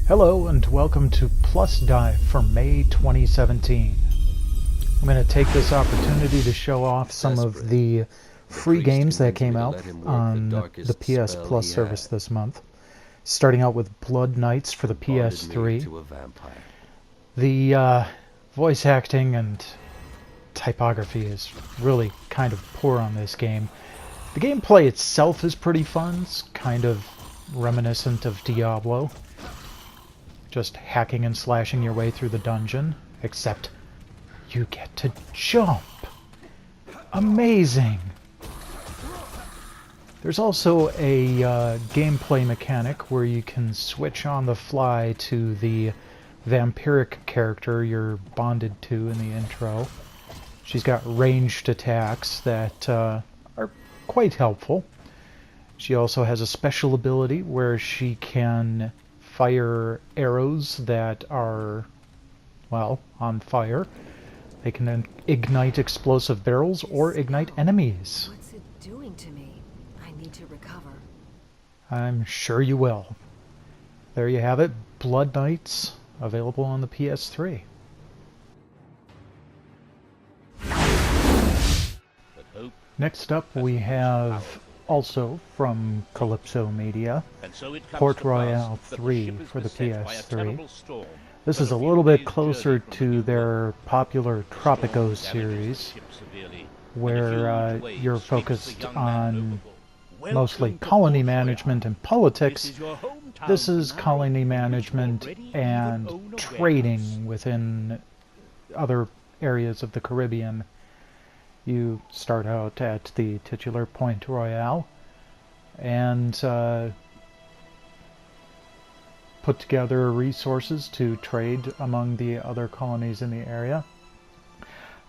Hello and welcome to PlusDive for May 2017. I'm going to take this opportunity to show off some of the free games that came out on the PSPlus service this month. Starting out with Blood Knights for the PS3. The voice acting and typography is really kind of poor on this game. The gameplay itself is pretty fun. It's kind of reminiscent of Diablo. Just hacking and slashing your way through the dungeon, except you get to jump. Amazing! There's also a gameplay mechanic where you can switch on the fly to the vampiric character you're bonded to in the intro. She's got ranged attacks that are quite helpful. She also has a special ability where she can fire arrows that are, well, on fire. They can ignite explosive barrels or ignite enemies. What's it doing to me? I need to recover. I'm sure you will. There you have it, Blood Knights, available on the PS3. Next up we have, also from Calypso Media, Royale 3 for the PS3. This is a little bit closer to their popular Tropico series, where you're focused on mostly colony management and politics. This is colony management and trading within other areas of the Caribbean. You start out at the titular Point Royale and put together resources to trade among the other colonies in the area.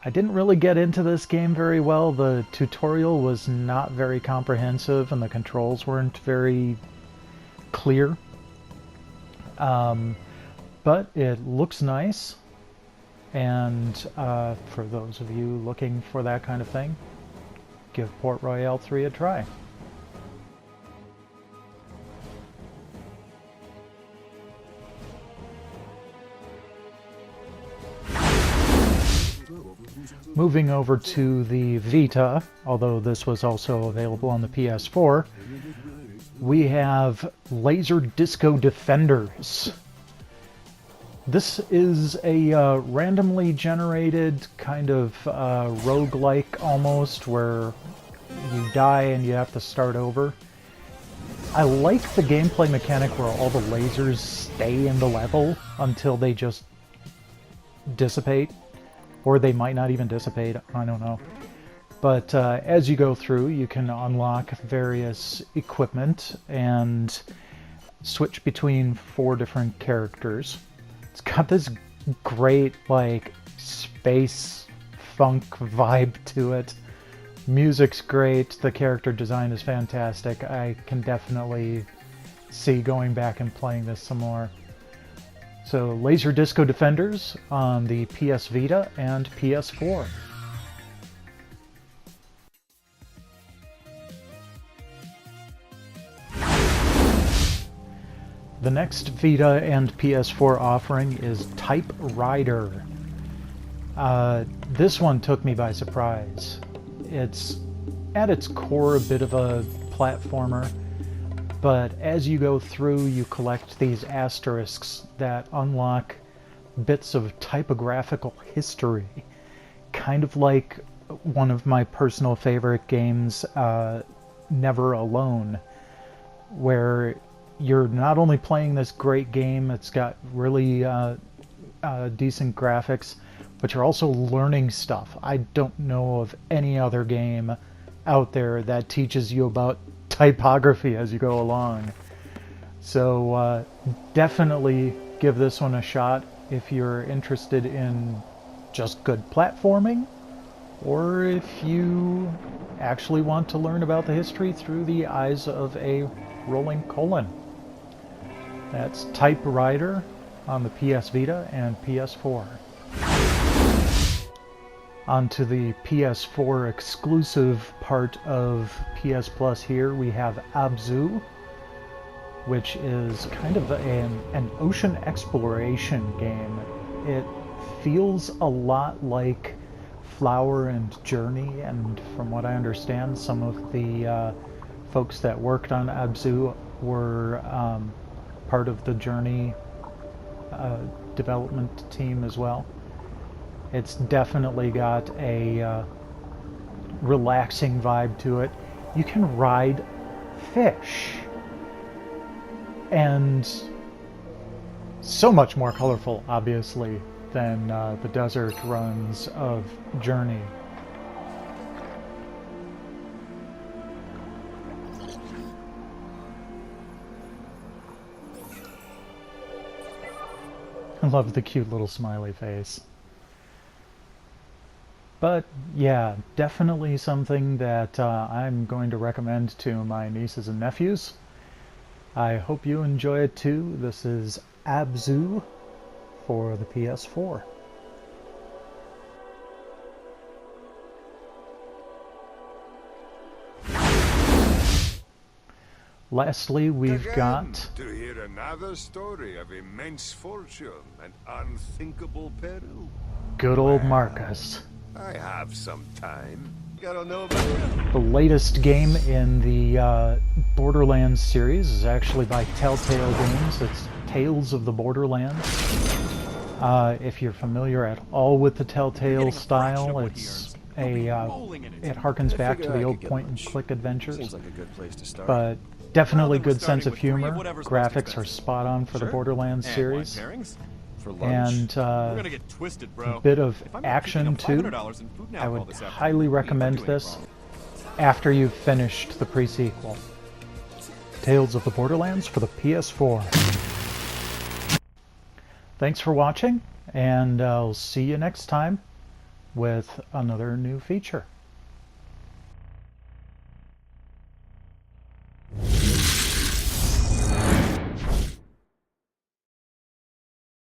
I didn't really get into this game very well. The tutorial was not very comprehensive and the controls weren't very clear. But it looks nice. And for those of you looking for that kind of thing, give Port Royale 3 a try. Moving over to the Vita, although this was also available on the PS4, we have Laser Disco Defenders. This is a randomly generated kind of roguelike almost, where you die and you have to start over. I like the gameplay mechanic where all the lasers stay in the level until they just dissipate. Or they might not even dissipate, I don't know. But as you go through, you can unlock various equipment and switch between 4 different characters. It's got this great, like, space funk vibe to it. Music's great, the character design is fantastic. I can definitely see going back and playing this some more. So, Laser Disco Defenders on the PS Vita and PS4. The next Vita and PS4 offering is Type Rider. This one took me by surprise. It's at its core a bit of a platformer, but as you go through you collect these asterisks that unlock bits of typographical history. Kind of like one of my personal favorite games, Never Alone, where you're not only playing this great game, it's got really decent graphics, but you're also learning stuff. I don't know of any other game out there that teaches you about typography as you go along. So definitely give this one a shot if you're interested in just good platforming, or if you actually want to learn about the history through the eyes of a rolling colon. That's Type Rider on the PS Vita and PS4. Onto the PS4 exclusive part of PS Plus here, we have Abzu. which is kind of an ocean exploration game. It feels a lot like Flower and Journey, and from what I understand, some of the folks that worked on Abzu were part of the Journey development team as well. It's definitely got a relaxing vibe to it. You can ride fish, and so much more colorful, obviously, than the desert runs of Journey. I love the cute little smiley face. But yeah, definitely something that I'm going to recommend to my nieces and nephews. I hope you enjoy it too. This is Abzu for the PS4. Lastly, we've got to hear another story of immense fortune and unthinkable peril. good old Marcus. I have some time. Gotta know about The latest game in the Borderlands series is actually by Telltale Games. It's Tales of the Borderlands. If you're familiar at all with the Telltale style, it's it harkens back to the old point-and-click adventures. Seems like a good place to start. But definitely good sense of humor. Graphics are spot on for the Borderlands And series. wine pairings? For lunch. And We're gonna get twisted, bro. a bit of If I'm not action picking too. up $500 in food and I alcohol would this afternoon, highly recommend what are you doing this wrong? after you've finished the pre-sequel. Tales of the Borderlands for the PS4. Thanks for watching, and I'll see you next time with another new feature.